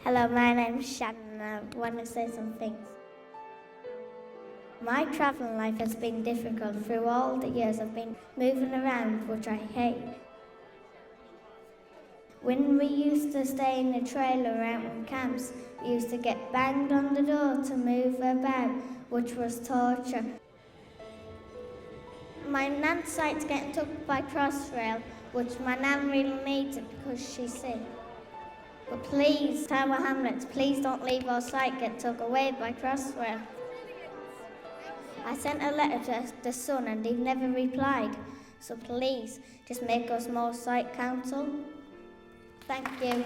Hello, my name's Shannon and I want to say some things. My travelling life has been difficult. Through all the years I've been moving around, which I hate. When we used to stay in the trailer out in camps, we used to get banged on the door to move about, which was torture. My nan's site's getting took by Crossrail, which my nan really needs it because she's sick. But please, Tower Hamlets, please don't leave our site get took away by Crossrail. I sent a letter to the Sun and they've never replied. So please, just make us more site council. Thank you.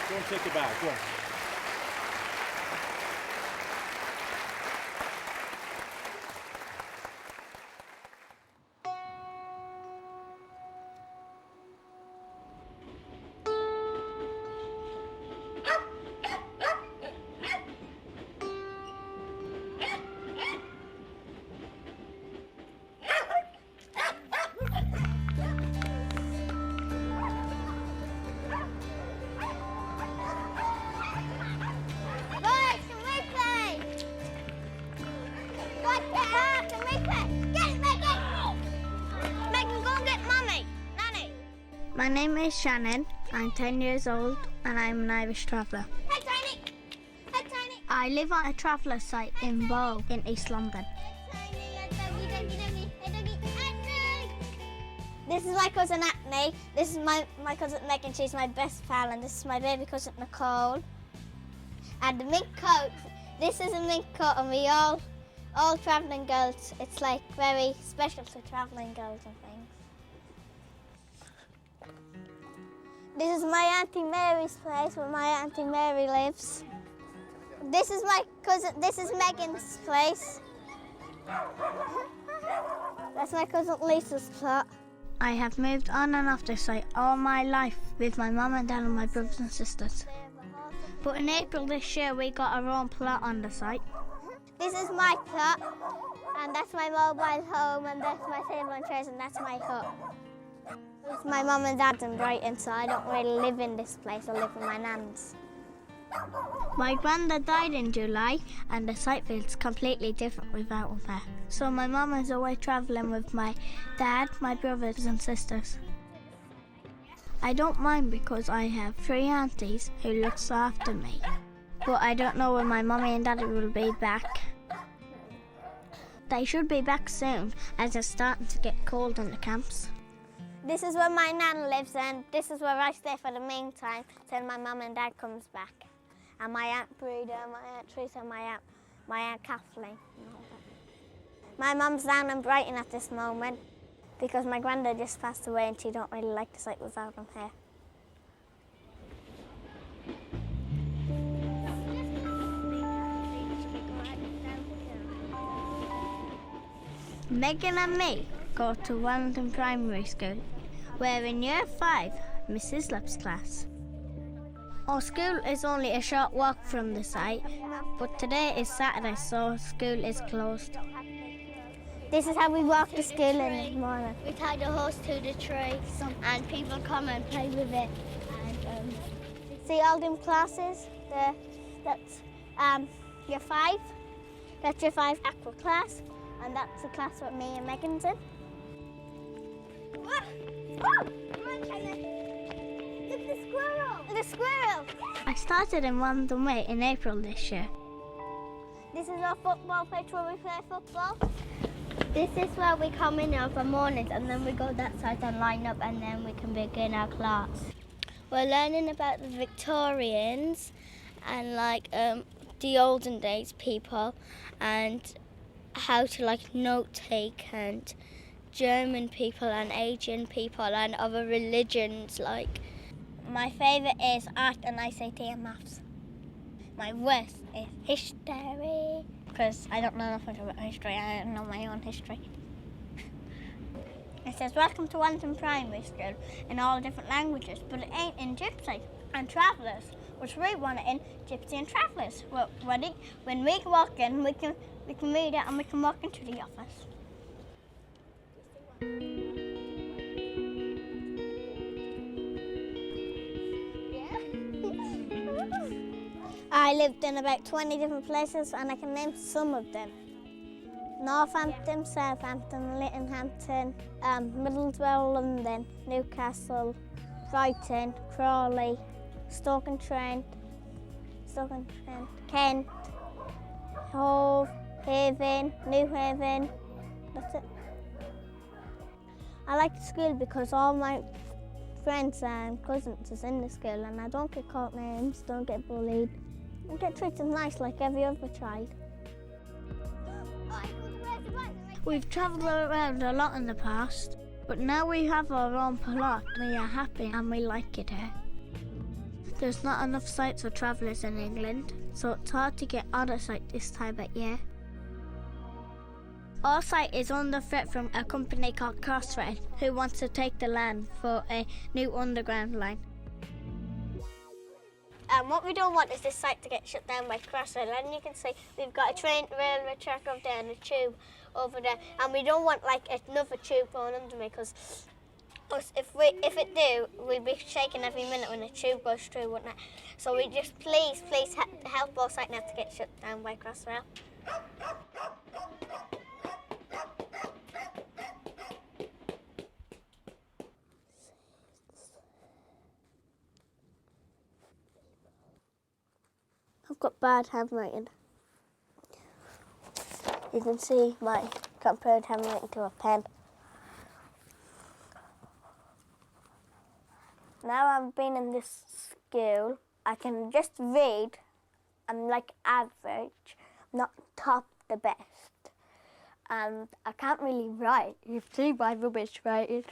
Go and take it back, go on. My name is Shannon, I'm 10 years old and I'm an Irish traveller. Hey Tiny! Hey Tiny! I live on a traveller site in Bow in East London. This is my cousin Acne, this is my cousin Megan, she's my best pal, and this is my baby cousin Nicole. And the mink coat, this is a mink coat and we all travelling girls, it's like very special to travelling girls and things. This is my Auntie Mary's place where my Auntie Mary lives. This is my cousin, this is Megan's place. That's my cousin Lisa's plot. I have moved on and off this site all my life with my mum and dad and my brothers and sisters. But in April this year we got our own plot on the site. This is my plot, and that's my mobile home, and that's my table and chairs, and that's my hut. It's my mum and dad's in Brighton, so I don't really live in this place, I live with my nans. My granddad died in July and the site feels completely different without her. So my mum is away travelling with my dad, my brothers and sisters. I don't mind because I have 3 aunties who looks after me. But I don't know when my mummy and daddy will be back. They should be back soon as it's starting to get cold in the camps. This is where my nan lives, and this is where I stay for the meantime till my mum and dad comes back. And my Aunt Breda, my Aunt Teresa, my Aunt Kathleen. My mum's down in Brighton at this moment because my granddad just passed away and she don't really like the site without him here. Megan and me go to Wellington Primary School. We're in Year 5, Mrs. Lipp's class. Our school is only a short walk from the site, but today is Saturday, so school is closed. This is how we walk to school in the morning. We tie the horse to the tree and people come and play with it. And, see all them classes? That's Year 5. That's Year 5 aqua class, and that's the class with me and Megan's in. Come on, Shannon. Look, the squirrel! The squirrel! I started in London Way in April this year. This is our football pitch where we play football. This is where we come in for mornings and then we go that side and line up and then we can begin our class. We're learning about the Victorians and the olden days people and how to note take and German people and Asian people and other religions My favourite is art and ICT and maths. My worst is history because I don't know nothing about history, I don't know my own history. It says, welcome to Wellington Primary School in all different languages, but it ain't in Gypsy and Travellers, which we want it in Gypsy and Travellers. Well, ready? When we walk in, we can read it and we can walk into the office. I lived in about 20 different places and I can name some of them. Northampton, Southampton, Littlehampton, Middlesbrough, London, Newcastle, Brighton, Crawley, Stoke-on-Trent, Kent, Hove, Haven, New Haven. That's it. I like the school because all my friends and cousins is in the school and I don't get called names, don't get bullied. I get treated nice like every other child. We've travelled around a lot in the past, but now we have our own plot. We are happy and we like it here. There's not enough sites for travellers in England, so it's hard to get on a site this time of year. Our site is under threat from a company called Crossrail, who wants to take the land for a new underground line. What we don't want is this site to get shut down by Crossrail, and you can see we've got a train, railway track over there and a tube over there, and we don't want like another tube going under me because if it do, we'd be shaking every minute when the tube goes through, wouldn't it? So we just please help our site not to get shut down by Crossrail. I've got bad handwriting. You can see my compared handwriting to a pen. Now I've been in this school, I can just read. I'm like average, not top the best. And I can't really write. You see my rubbish writing.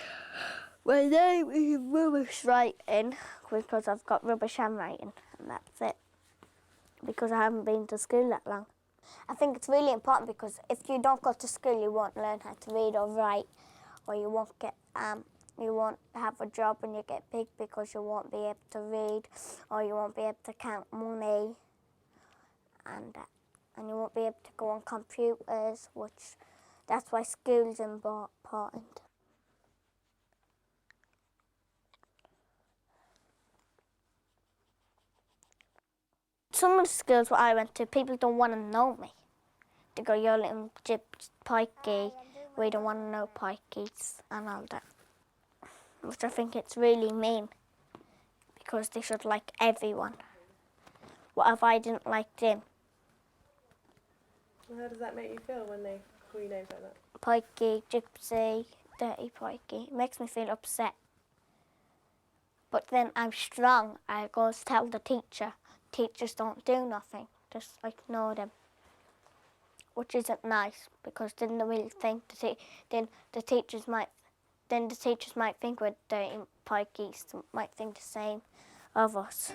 My name is rubbish writing because I've got rubbish handwriting, and that's it. Because I haven't been to school that long. I think it's really important because if you don't go to school, you won't learn how to read or write, or you won't have a job when you get big because you won't be able to read, or you won't be able to count money, and you won't be able to go on computers, which that's why school's important. Some of the schools where I went to, people don't want to know me. They go, you're little gyps, pikey, we don't want to know pikeys and all that. Which I think it's really mean, because they should like everyone. What if I didn't like them? Well, how does that make you feel when they call you names like that? Pikey, gypsy, dirty pikey. It makes me feel upset. But then I'm strong. I go to tell the teacher. Teachers don't do nothing, just ignore them, which isn't nice because then they will think the teachers might think we're dirty pikeys, might think the same of us.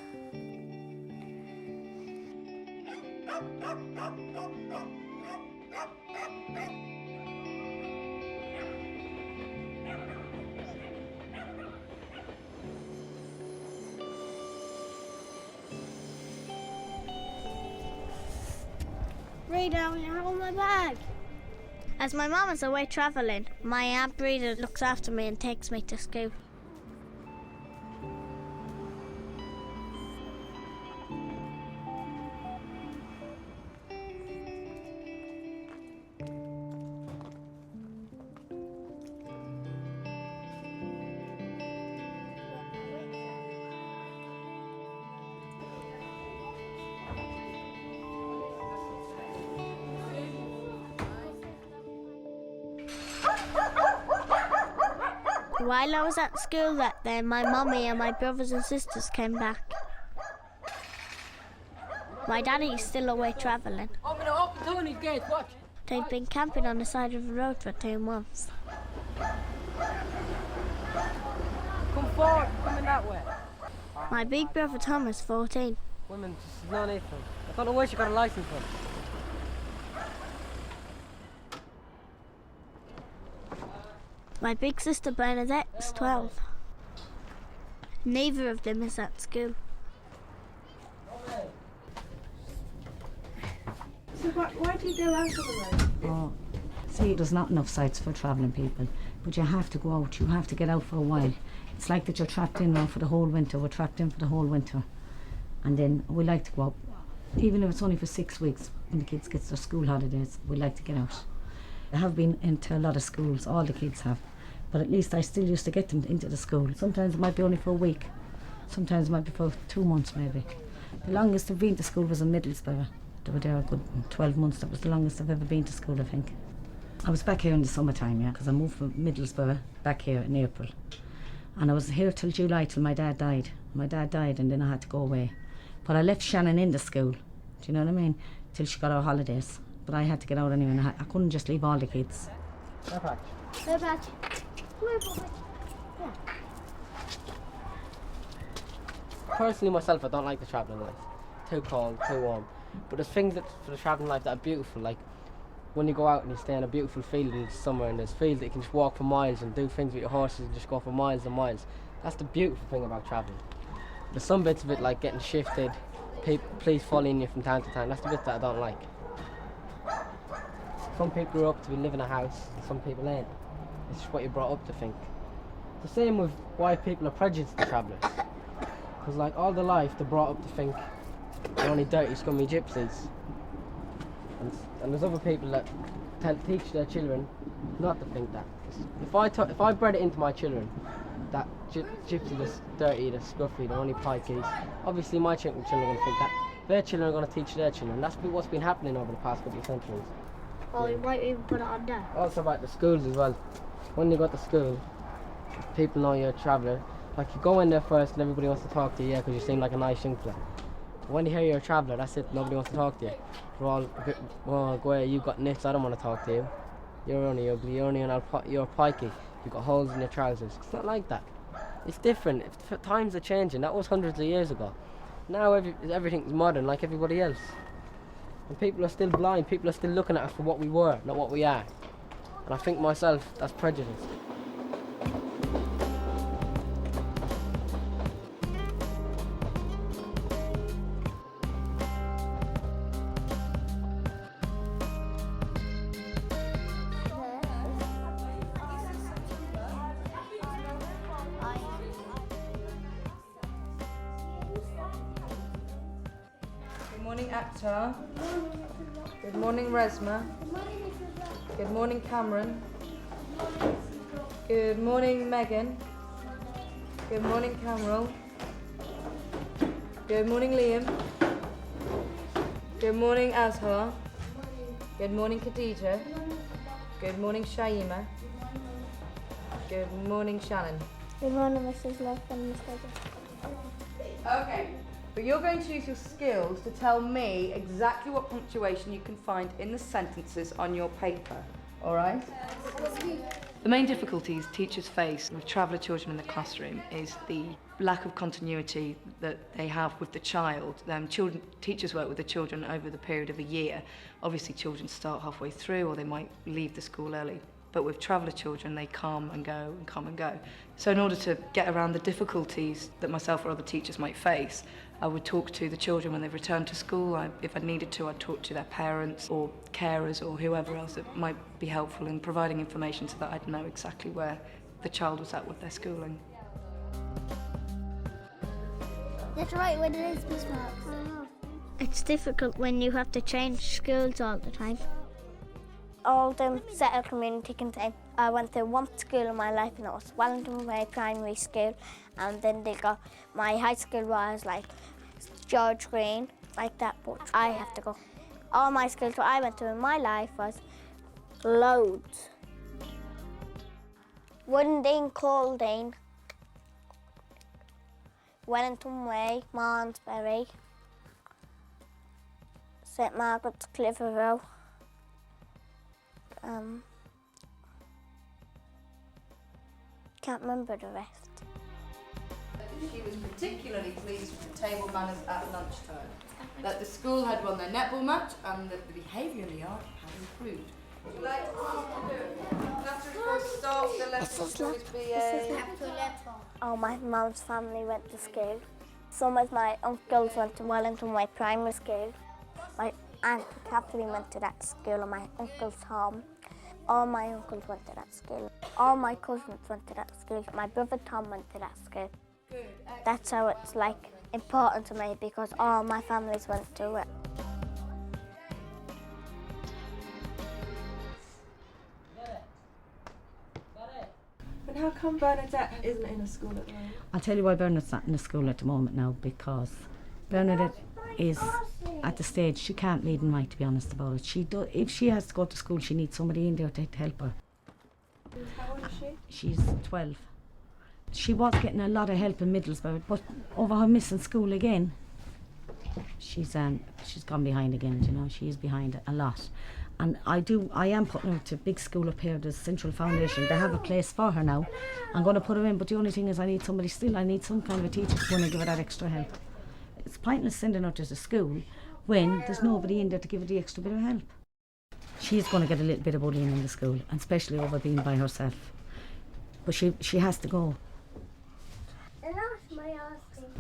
Rita, you have my bag. As my mum is away travelling, my Aunt Rita looks after me and takes me to school. While I was at school that day, my mummy and my brothers and sisters came back. My daddy is still away travelling. Open Tony's gate, watch. They've been camping on the side of the road for 2 months. Come forward, coming that way. My big brother Tom is 14. Women, this is not it. I don't know where she got a license from. My big sister Bernadette is 12. Neither of them is at school. So why do you go out of the road? Oh, see, there's not enough sites for travelling people, but you have to go out, you have to get out for a while. It's like that you're trapped in now for the whole winter, we're trapped in for the whole winter. And then we like to go out Even if it's only for 6 weeks, when the kids get their school holidays, we like to get out. I have been into a lot of schools, all the kids have, but at least I still used to get them into the school. Sometimes it might be only for a week, sometimes it might be for 2 months maybe. The longest I've been to school was in Middlesbrough. They were there a good 12 months, that was the longest I've ever been to school, I think. I was back here in the summertime, yeah, because I moved from Middlesbrough back here in April. And I was here till July, till my dad died. My dad died and then I had to go away. But I left Shannon in the school, do you know what I mean, till she got her holidays. But I had to get out anyway, and I couldn't just leave all the kids. Personally, myself, I don't like the travelling life. Too cold, too warm. But there's things that for the travelling life that are beautiful, like when you go out and you stay in a beautiful field in the summer, and there's fields that you can just walk for miles and do things with your horses and just go for miles and miles. That's the beautiful thing about travelling. There's some bits of it like getting shifted, police following you from time to time. That's the bit that I don't like. Some people grew up to be living in a house, some people ain't. It's just what you're brought up to think. The same with why people are prejudiced to travellers. Because like all their life they're brought up to think they're only dirty, scummy gypsies. And there's other people that teach their children not to think that. If I bred it into my children that gypsy is dirty, they're scruffy, they're only pikeys, obviously my children are going to think that. Their children are going to teach their children. That's what's been happening over the past couple of centuries. Well, you might even put it on there. Also about the schools as well. When you go to school, people know you're a traveller. Like you go in there first and everybody wants to talk to you, yeah, because you seem like a nice young fella. When they hear you're a traveller, that's it, nobody wants to talk to you. They're all a bit, well, go ahead, you've got nits, I don't want to talk to you. You're only ugly, you're a pikey, you've got holes in your trousers. It's not like that. It's different. Times are changing. That was hundreds of years ago. Now everything's modern like everybody else. And people are still blind, people are still looking at us for what we were, not what we are. And I think myself, that's prejudice. Good morning, Akhtar. Good morning, Resma. Good morning, Cameron. Good morning, Megan. Good morning, Cameron. Good morning, Liam. Good morning, Azhar. Good morning, Khadija. Good morning, Shaima. Good morning, Shannon. Good morning, Mrs. Love and Mr. Okay. But you're going to use your skills to tell me exactly what punctuation you can find in the sentences on your paper, all right? The main difficulties teachers face with traveller children in the classroom is the lack of continuity that they have with the child. Teachers work with the children over the period of a year. Obviously, children start halfway through or they might leave the school early. But with traveller children, they come and go and come and go. So in order to get around the difficulties that myself or other teachers might face, I would talk to the children when they've returned to school. If I needed to, I'd talk to their parents or carers or whoever else that might be helpful in providing information so that I'd know exactly where the child was at with their schooling. That's right, when it is Miss Marks. It's difficult when you have to change schools all the time. Oldham Settled Community Contain. I went to one school in my life and it was Wellington Way Primary School, and then they got my high school was like George Green, like that, but I have to go. All my schools I went to in my life was loads. Wundine, Caldine, Wellington Way, Malmesbury, St Margaret's, Clitheroe. Can't remember the rest. She was particularly pleased with the table manners at lunchtime. That the school had won their netball match and that the behaviour in the yard had improved. Would you like to start with the lessons? Oh, my mum's family went to school. Some of my uncles went to Wellington Way Primary School. My aunt Kathleen went to that school and my uncle Tom. All my uncles went to that school. All my cousins went to that school. My brother Tom went to that school. Good. That's how it's like important to me because all my families went to it. And how come Bernadette isn't in a school at the moment? I'll tell you why Bernadette's not in a school at the moment now, because Bernadette is at the stage she can't read and write, to be honest about it. If she has to go to school, she needs somebody in there to help her. How old is she? She's 12. She was getting a lot of help in Middlesbrough, but over her missing school again, she's gone behind again, you know. She is behind a lot. And I am putting her to a big school up here, the Central Foundation. They have a place for her now. I'm going to put her in, but the only thing is I need some kind of a teacher to go in and give her that extra help. It's pointless sending her to the school when there's nobody in there to give her the extra bit of help. She's going to get a little bit of bullying in the school, and especially over being by herself. But she has to go.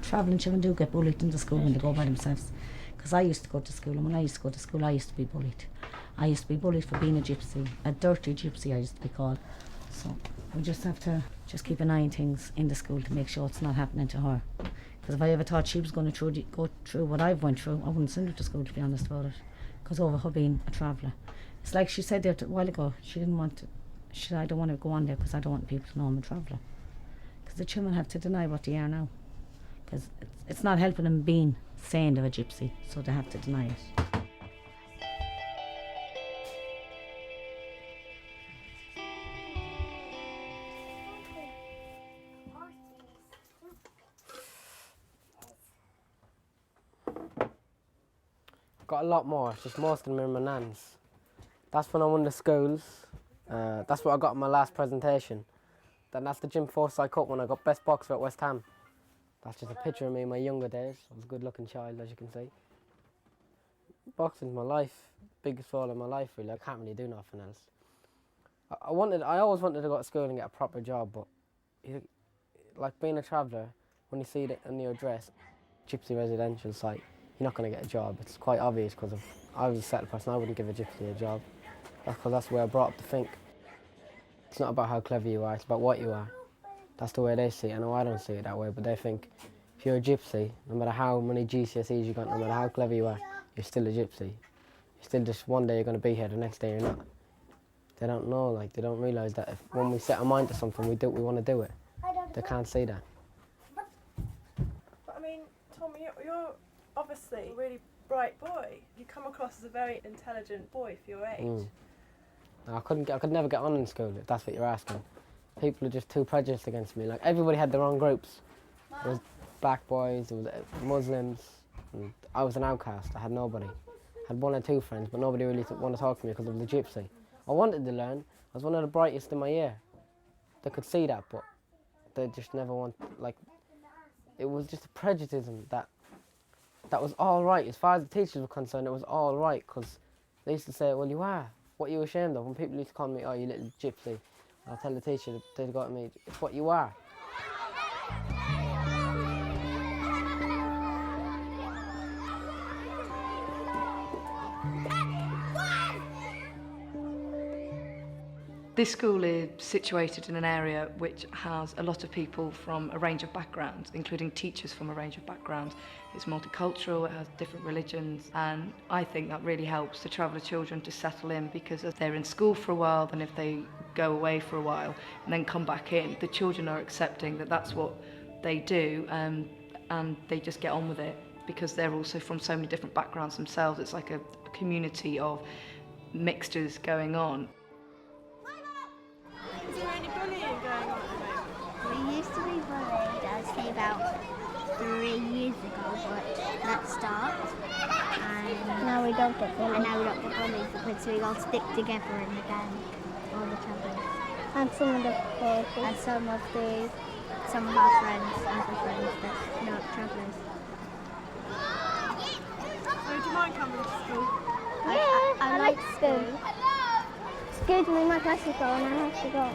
Travelling children do get bullied in the school when they go by themselves. Because I used to go to school, and when I used to go to school, I used to be bullied. I used to be bullied for being a gypsy, a dirty gypsy I used to be called. So we just have to keep an eye on things in the school to make sure it's not happening to her. Because if I ever thought she was going to go through what I've went through, I wouldn't send her to school, to be honest about it. Because over her being a traveller. It's like she said there a while ago, she didn't want to, she said, I don't want to go on there because I don't want people to know I'm a traveller. Because the children have to deny what they are now. Because it's not helping them saying they're a gypsy, so they have to deny it. Got a lot more, just most of them are my nan's. That's when I won the schools. That's what I got in my last presentation. Then that's the Jim Forsyth Cup when I got best boxer at West Ham. That's just a picture of me in my younger days. I was a good looking child, as you can see. Boxing's my life, biggest role in my life really. I can't really do nothing else. I always wanted to go to school and get a proper job, but like being a traveller, when you see it on your address, gypsy residential site, you're not going to get a job. It's quite obvious because I was a settled person, I wouldn't give a gypsy a job. That's because that's the way I brought up to think. It's not about how clever you are, it's about what you are. That's the way they see it. I know I don't see it that way, but they think if you're a gypsy, no matter how many GCSEs you got, no matter how clever you are, you're still a gypsy. You're still just one day you're going to be here, the next day you're not. They don't know, like, they don't realise that if, when we set our mind to something, we want to do it. They can't see that. But I mean, Tommy, you're obviously a really bright boy. You come across as a very intelligent boy for your age. No, I could never get on in school, if that's what you're asking. People are just too prejudiced against me. Like, everybody had their own groups. There was black boys, there was Muslims, and I was an outcast. I had nobody. I had one or two friends, but nobody really wanted to talk to me because I was a gypsy. I wanted to learn. I was one of the brightest in my year. They could see that, but they just never want, like, it was just a prejudice that was all right. As far as the teachers were concerned, it was all right, because they used to say, well, you are. What are you ashamed of? When people used to call me, oh, you little gypsy, I'll tell the teacher, they'd go to me, it's what you are. This school is situated in an area which has a lot of people from a range of backgrounds, including teachers from a range of backgrounds. It's multicultural, it has different religions, and I think that really helps the traveller children to settle in, because if they're in school for a while, then if they go away for a while and then come back in, the children are accepting that that's what they do, and they just get on with it, because they're also from so many different backgrounds themselves. It's like a community of mixtures going on. Is there any bullying going on at the moment? We used to be bullied, I'd say about 3 years ago, but that stopped. And now we don't get bullied. And now we don't get bullied because we all stick together in the gang, all the travellers. And some of our friends, other friends that not travellers. So do you mind coming to school? I like school. Excuse me, my class is going, I have to go.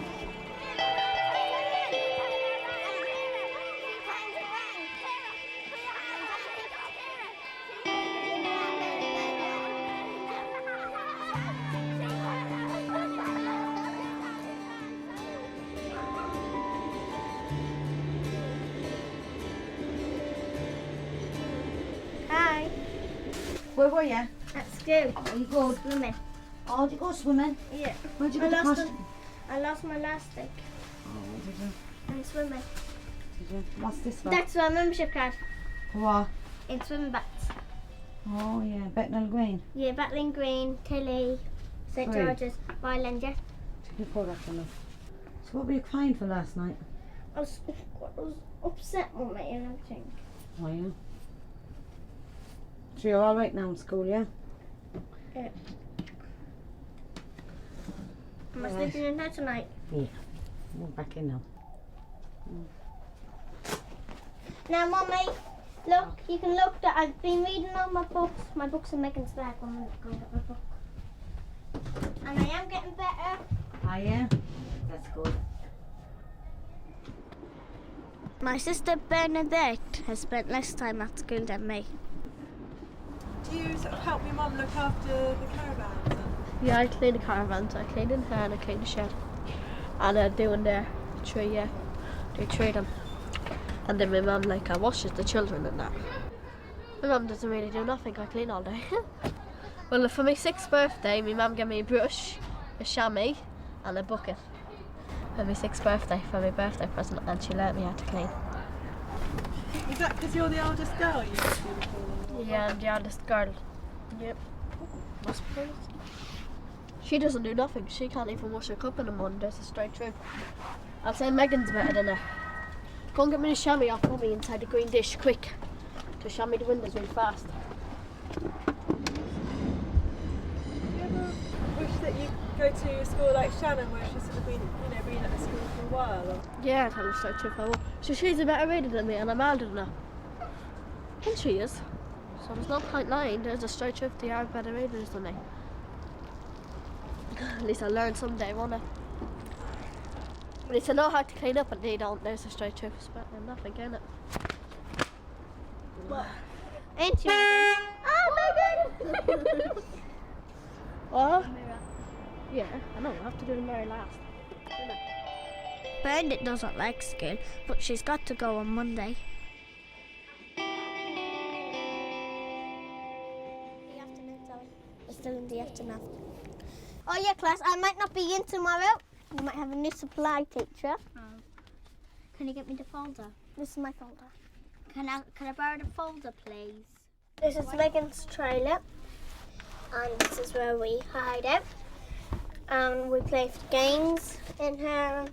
Hi. Where were you? At school. Are you good? Swimming. Oh, did you go swimming? Yeah. Where'd you get the costume? I lost my elastic. Oh, did you? And swimming. Did you? What's this for? That's my membership card. What? In swimming bats. Oh yeah, Bethnal Green. Yeah, Battling Green, Tilly, St Right. George's, Ryland, yeah. Did you pour that for me? So what were you crying for last night? I was upset with me and everything. Oh yeah. So you're all right now in school, yeah? Yeah. Am I Alright. sleeping in here tonight? Yeah. We're back in now. Now, Mummy, look, you can look that I've been reading all my books. My books are Megan's bag. I'm going to go get my book. And I am getting better. Oh yeah? That's good. My sister Bernadette has spent less time at school than me. Do you sort of help your mum look after the caravans? And Yeah, I clean the caravans, I clean in here and I clean the shed. And I do in there, three, yeah. Do three of them. And then my mum washes the children and that. My mum doesn't really do nothing, I clean all day. Well, for my 6th birthday, my mum gave me a brush, a chamois and a bucket. For my 6th birthday, for my birthday present, and she let me out to clean. is that because you're the oldest girl you used to do the cleaning? Yeah, I'm the eldest girl. Yep. I suppose. She doesn't do nothing. She can't even wash her cup in the morning. That's a straight truth. I'll say Megan's better than her. Go and get me the chamois off Mummy inside the green dish, quick. To chamois the windows really fast. Do you ever wish that you go to a school like Shannon, where she's sort of been, been at the school for a while? Or... Yeah, I tell her straight truth I will. So she's a better reader than me and I'm older than her. And she is. So there's no point lying. There's a straight truth. They are better readers than me. At least I'll learn someday, won't I? But if I know how to clean up and they don't, there's a straight truth. It's better than nothing, isn't it? What? Ain't you, Megan? Oh, Megan! What? Yeah, I know. I have to do the mirror last. Bernadette doesn't like school, but she's got to go on Monday. The afternoon, sorry. We're still in the afternoon. Oh yeah, class, I might not be in tomorrow. You might have a new supply teacher. Can you get me the folder? This is my folder. Can I borrow the folder, please? This is Megan's trailer, and this is where we hide out. And we play games in here.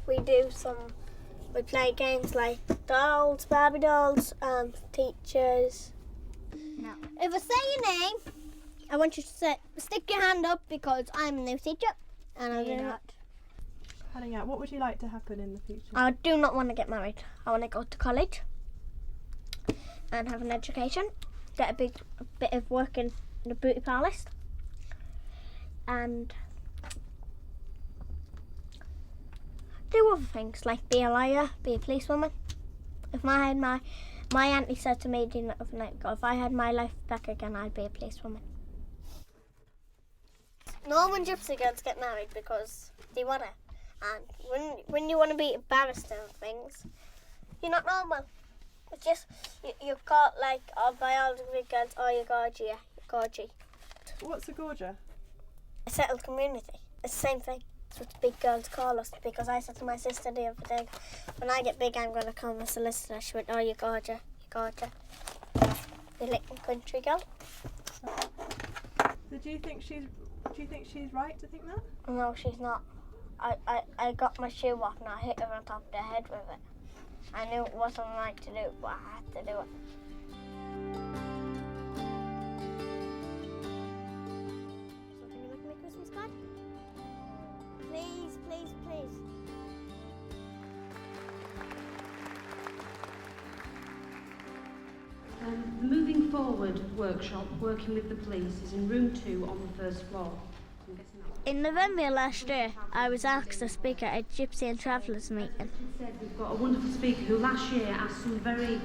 We play games like dolls, Barbie dolls, teachers. No. If I say your name, I want you to stick your hand up because I'm a new teacher, and I do not. Panning out, what would you like to happen in the future? I do not want to get married. I want to go to college and have an education, get a bit of work in the beauty palace, and do other things like be a lawyer, be a policewoman. If I had my auntie said to me the other night, if I had my life back again, I'd be a policewoman. Normal gypsy girls get married because they want to. And when you want to be a barrister and things, you're not normal. It's just, you've got like all biology girls, oh you're gorgy, yeah, you're gorgy. What's a gorger? A settled community. It's the same thing. That's what the big girls call us, because I said to my sister the other day, when I get big I'm going to become a solicitor. She went, oh you're gorger, you're gorger. The little country girl. So do you think she's right to think that? No, she's not. I got my shoe off and I hit her on top of the head with it. I knew it wasn't right to do, but I had to do it. So can you make me a Christmas card? Please, please, please. The Moving Forward workshop, working with the police, is in room 2 on the first floor. In November last year, I was asked to speak at a Gypsy and Travellers meeting. We've got a wonderful speaker who last year asked some very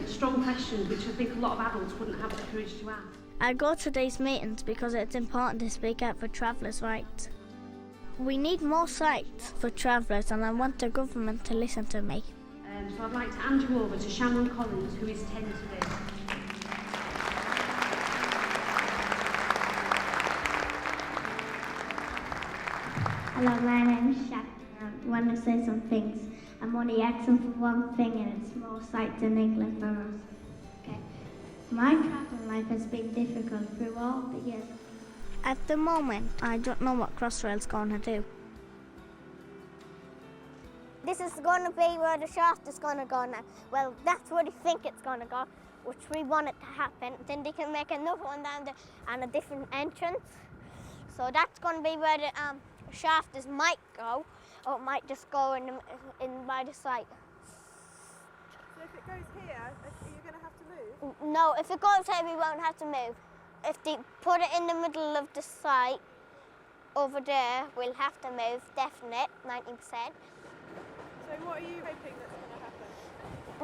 strong questions which I think a lot of adults wouldn't have the courage to ask. I go to these meetings because it's important to speak out for travellers' rights. We need more sites for travellers and I want the government to listen to me. So I'd like to hand you over to Shannon Collins, who is 10 today. Hello, my name is Shannon. when I say some things. I'm only asking for one thing, and it's more sights in England for us. Okay. My travelling life has been difficult through all the years. At the moment, I don't know what Crossrail's going to do. This is going to be where the shaft is going to go now. Well, that's where they think it's going to go, which we want it to happen. Then they can make another one down there and a different entrance. So that's going to be where the shaft is might go, or it might just go in by the site. So if it goes here, are you going to have to move? No, if it goes here, we won't have to move. If they put it in the middle of the site over there, we'll have to move, definite, 90%. So what are you hoping that's going to happen?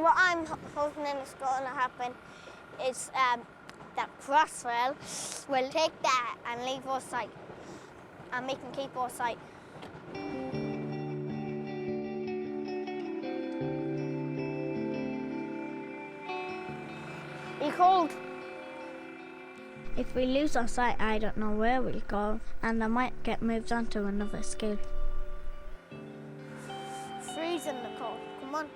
What I'm hoping is going to happen is that Crossrail will take that and leave our site, and we can keep our site. You cold? If we lose our site, I don't know where we'll go, and I might get moved on to another school. Freezing the cold, come on.